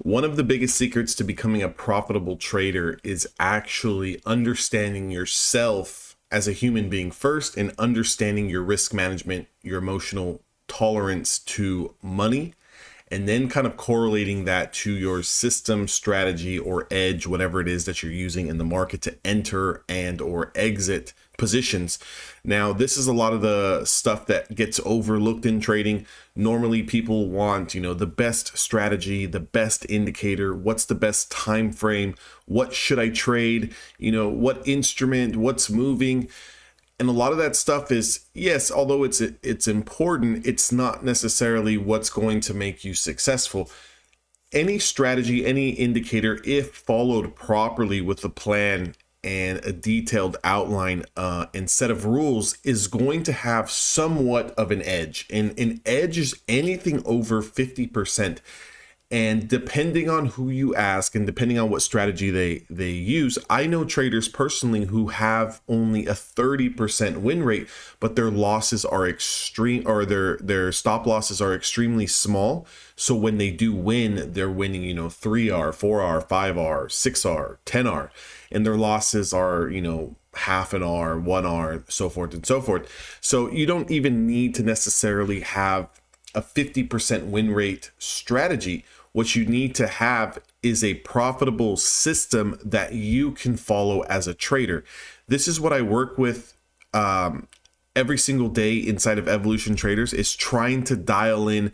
One of the biggest secrets to becoming a profitable trader is actually understanding yourself as a human being first and understanding your risk management, your emotional tolerance to money, and then kind of correlating that to your system, strategy, or edge, whatever it is that you're using in the market to enter and or exit positions. Now, this is a lot of the stuff that gets overlooked in trading. Normally people want, the best strategy, the best indicator, what's the best time frame, what should I trade, what instrument, what's moving. And a lot of that stuff is, yes, although it's important, it's not necessarily what's going to make you successful. Any strategy, any indicator, if followed properly with a plan and a detailed outline and set of rules, is going to have somewhat of an edge. And an edge is anything over 50%. And depending on who you ask and depending on what strategy they use, I know traders personally who have only a 30% win rate, but their losses are extreme, or their stop losses are extremely small. So when they do win, they're winning, 3R, 4R, 5R, 6R, 10R, and their losses are, half an R, 1R, so forth and so forth. So you don't even need to necessarily have a 50% win rate strategy. What you need to have is a profitable system that you can follow as a trader. This is what I work with every single day inside of Evolution Traders, is trying to dial in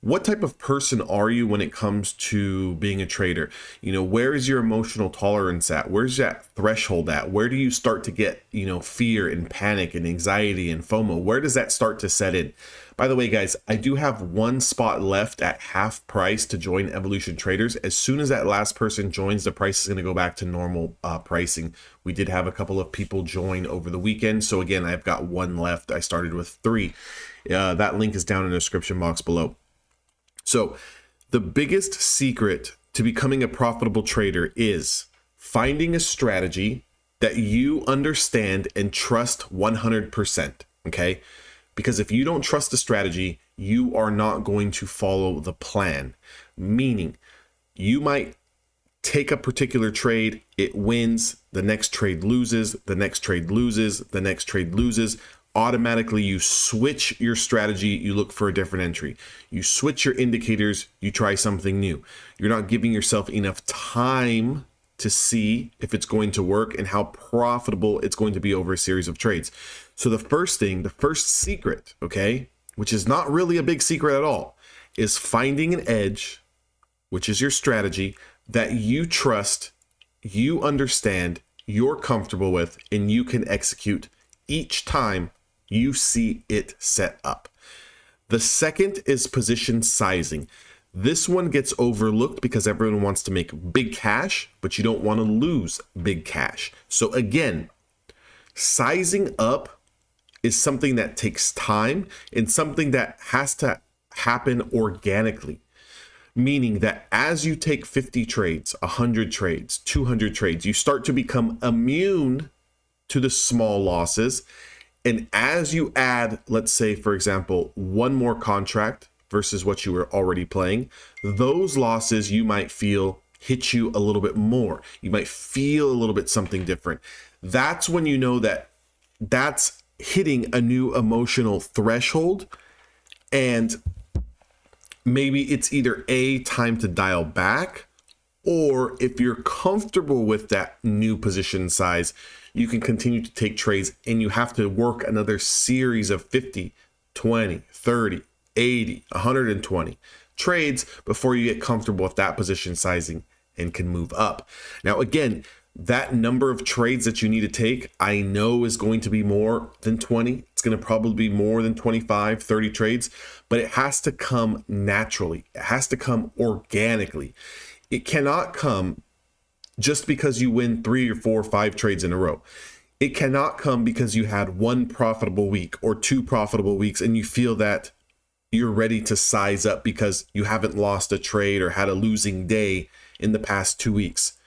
what type of person are you when it comes to being a trader? Where is your emotional tolerance at? Where's that threshold at? Where do you start to get, fear and panic and anxiety and FOMO? Where does that start to set in? By the way, guys, I do have one spot left at half price to join Evolution Traders. As soon as that last person joins, the price is going to go back to normal pricing. We did have a couple of people join over the weekend. So again, I've got one left. I started with 3. That link is down in the description box below. So the biggest secret to becoming a profitable trader is finding a strategy that you understand and trust 100%, okay? Because if you don't trust the strategy, you are not going to follow the plan. Meaning, you might take a particular trade, it wins, the next trade loses, the next trade loses, the next trade loses. Automatically you switch your strategy, you look for a different entry. You switch your indicators, you try something new. You're not giving yourself enough time to see if it's going to work and how profitable it's going to be over a series of trades. So the first secret, okay, which is not really a big secret at all, is finding an edge, which is your strategy that you trust, you understand, you're comfortable with, and you can execute each time you see it set up. The second is position sizing. This one gets overlooked because everyone wants to make big cash, but you don't want to lose big cash. So again, sizing up is something that takes time and something that has to happen organically. Meaning that as you take 50 trades, 100 trades, 200 trades, you start to become immune to the small losses. And as you add, let's say, for example, one more contract versus what you were already playing, those losses you might feel hit you a little bit more. You might feel a little bit something different. That's when you know that that's hitting a new emotional threshold. And maybe it's either A, time to dial back, or if you're comfortable with that new position size, you can continue to take trades and you have to work another series of 50, 20, 30, 80, 120 trades before you get comfortable with that position sizing and can move up. Now, again, that number of trades that you need to take, I know is going to be more than 20. It's going to probably be more than 25, 30 trades, but it has to come naturally. It has to come organically. It cannot come just because you win 3 or 4 or 5 trades in a row. It cannot come because you had 1 profitable week or 2 profitable weeks and you feel that you're ready to size up because you haven't lost a trade or had a losing day in the past 2 weeks.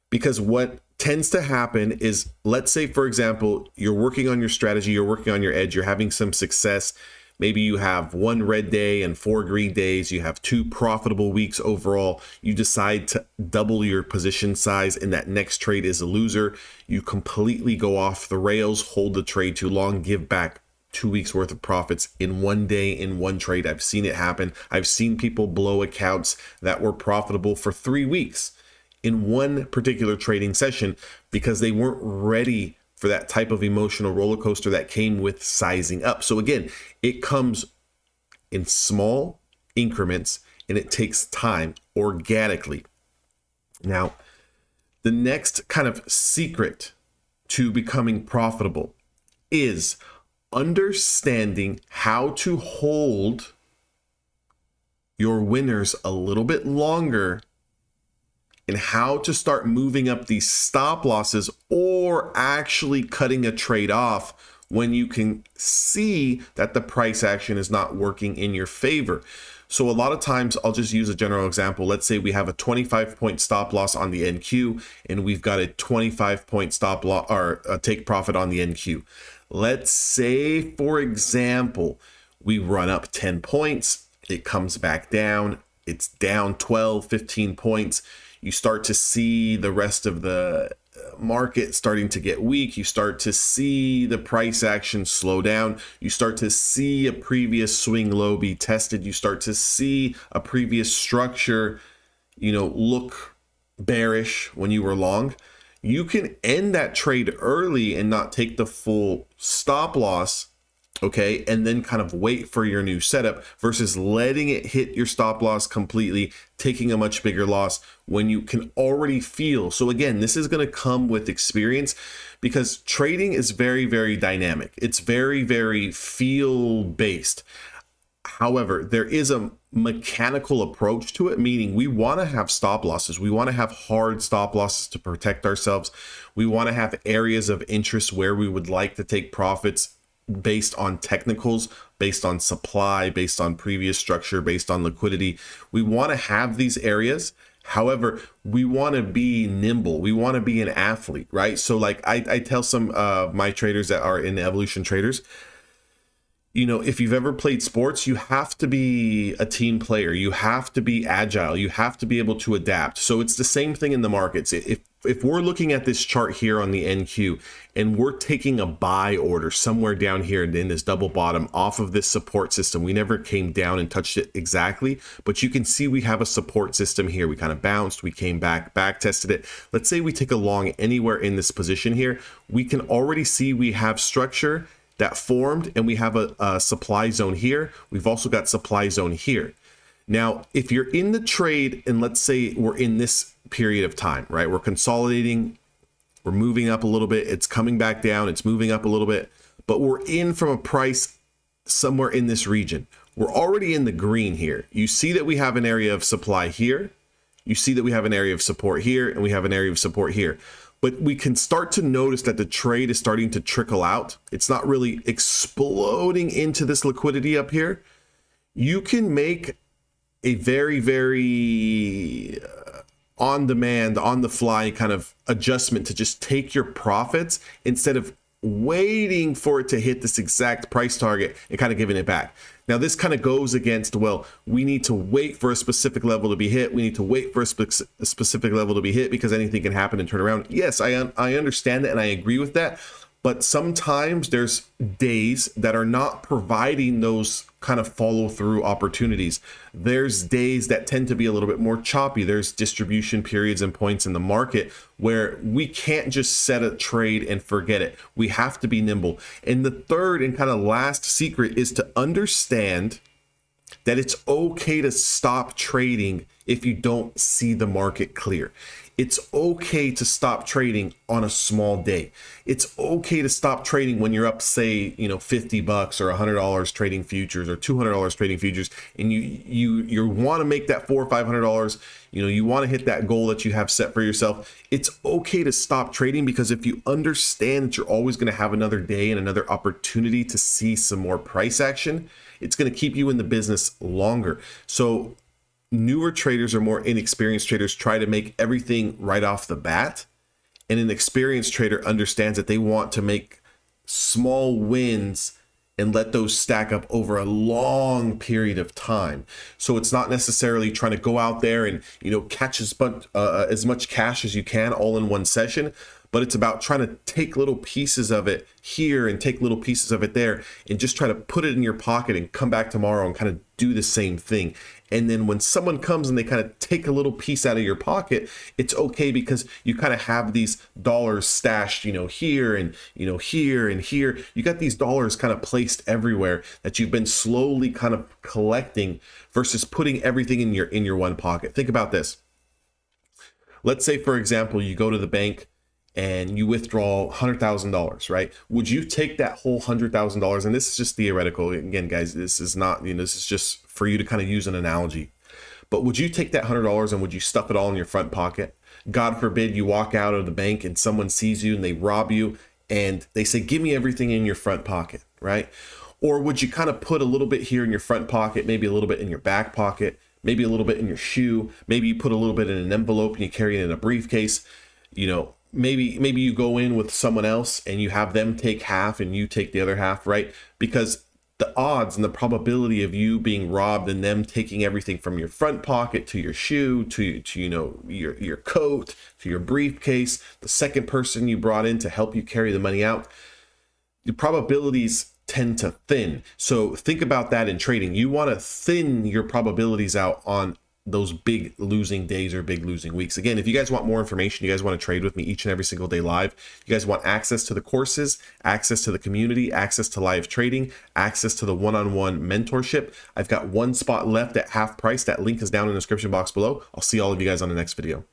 Because what tends to happen is, let's say, for example, you're working on your strategy, you're working on your edge, you're having some success, Maybe you have 1 red day and 4 green days. You have 2 profitable weeks overall. You decide to double your position size and that next trade is a loser. You completely go off the rails, hold the trade too long, give back 2 weeks worth of profits in 1 day, in 1 trade. I've seen it happen. I've seen people blow accounts that were profitable for 3 weeks in 1 particular trading session because they weren't ready for that type of emotional roller coaster that came with sizing up. So again, it comes in small increments and it takes time organically. Now, the next kind of secret to becoming profitable is understanding how to hold your winners a little bit longer and how to start moving up these stop losses or actually cutting a trade off when you can see that the price action is not working in your favor. So a lot of times, I'll just use a general example. Let's say we have a 25-point stop loss on the NQ and we've got a 25-point stop loss or a take profit on the NQ. Let's say, for example, we run up 10 points, it comes back down, it's down 12, 15 points. You start to see the rest of the market starting to get weak. You start to see the price action slow down. You start to see a previous swing low be tested. You start to see a previous structure, look bearish when you were long. You can end that trade early and not take the full stop loss, okay, and then kind of wait for your new setup versus letting it hit your stop loss completely, taking a much bigger loss when you can already feel. So again, this is going to come with experience because trading is very, very dynamic. It's very, very feel based. However, there is a mechanical approach to it, meaning we want to have stop losses. We want to have hard stop losses to protect ourselves. We want to have areas of interest where we would like to take profits based on technicals, based on supply, based on previous structure, based on liquidity. We want to have these areas. However, we want to be nimble. We want to be an athlete, right? So like I tell some of my traders that are in evolution traders, if you've ever played sports, you have to be a team player. You have to be agile. You have to be able to adapt. So it's the same thing in the markets. If we're looking at this chart here on the NQ and we're taking a buy order somewhere down here in this double bottom off of this support system, we never came down and touched it exactly, but you can see we have a support system here. We kind of bounced, we came back tested it. Let's say we take a long anywhere in this position here. We can already see we have structure that formed and we have a supply zone here. We've also got supply zone here. Now, if you're in the trade and let's say we're in this period of time, right? We're consolidating, we're moving up a little bit, it's coming back down, it's moving up a little bit, but we're in from a price somewhere in this region. We're already in the green here. You see that we have an area of supply here. You see that we have an area of support here and we have an area of support here. But we can start to notice that the trade is starting to trickle out. It's not really exploding into this liquidity up here. You can make a very, very on demand, on the fly kind of adjustment to just take your profits instead of waiting for it to hit this exact price target and kind of giving it back. Now, this kind of goes against, well, we need to wait for a specific level to be hit. We need to wait for a specific level to be hit because anything can happen and turn around. Yes, I understand that and I agree with that. But sometimes there's days that are not providing those kind of follow through opportunities. There's days that tend to be a little bit more choppy. There's distribution periods and points in the market where we can't just set a trade and forget it. We have to be nimble. And the third and kind of last secret is to understand that it's okay to stop trading if you don't see the market clear. It's okay to stop trading on a small day. It's okay to stop trading when you're up, say, $50 or $100 trading futures or $200 trading futures, and you want to make that $400 or $500. You want to hit that goal that you have set for yourself. It's okay to stop trading because if you understand that you're always going to have another day and another opportunity to see some more price action, it's going to keep you in the business longer. So newer traders or more inexperienced traders try to make everything right off the bat. And an experienced trader understands that they want to make small wins and let those stack up over a long period of time. So it's not necessarily trying to go out there and, catch as much cash as you can all in one session, but it's about trying to take little pieces of it here and take little pieces of it there and just try to put it in your pocket and come back tomorrow and kind of do the same thing. And then when someone comes and they kind of take a little piece out of your pocket, it's okay, because you kind of have these dollars stashed, here and, here and here. You got these dollars kind of placed everywhere that you've been slowly kind of collecting versus putting everything in your one pocket. Think about this. Let's say, for example, you go to the bank and you withdraw $100,000, right? Would you take that whole $100,000? And this is just theoretical. Again, guys, this is not, this is just for you to kind of use an analogy. But would you take that $100 and would you stuff it all in your front pocket? God forbid you walk out of the bank and someone sees you and they rob you and they say, give me everything in your front pocket, right? Or would you kind of put a little bit here in your front pocket, maybe a little bit in your back pocket, maybe a little bit in your shoe, maybe you put a little bit in an envelope and you carry it in a briefcase, Maybe you go in with someone else and you have them take half and you take the other half, right? Because the odds and the probability of you being robbed and them taking everything from your front pocket to your shoe to your coat to your briefcase, the second person you brought in to help you carry the money out, the probabilities tend to thin. So think about that in trading. You want to thin your probabilities out on those big losing days or big losing weeks. Again, if you guys want more information, you guys want to trade with me each and every single day live, you guys want access to the courses, access to the community, access to live trading, access to the one-on-one mentorship, I've got one spot left at half price. That link is down in the description box below. I'll see all of you guys on the next video.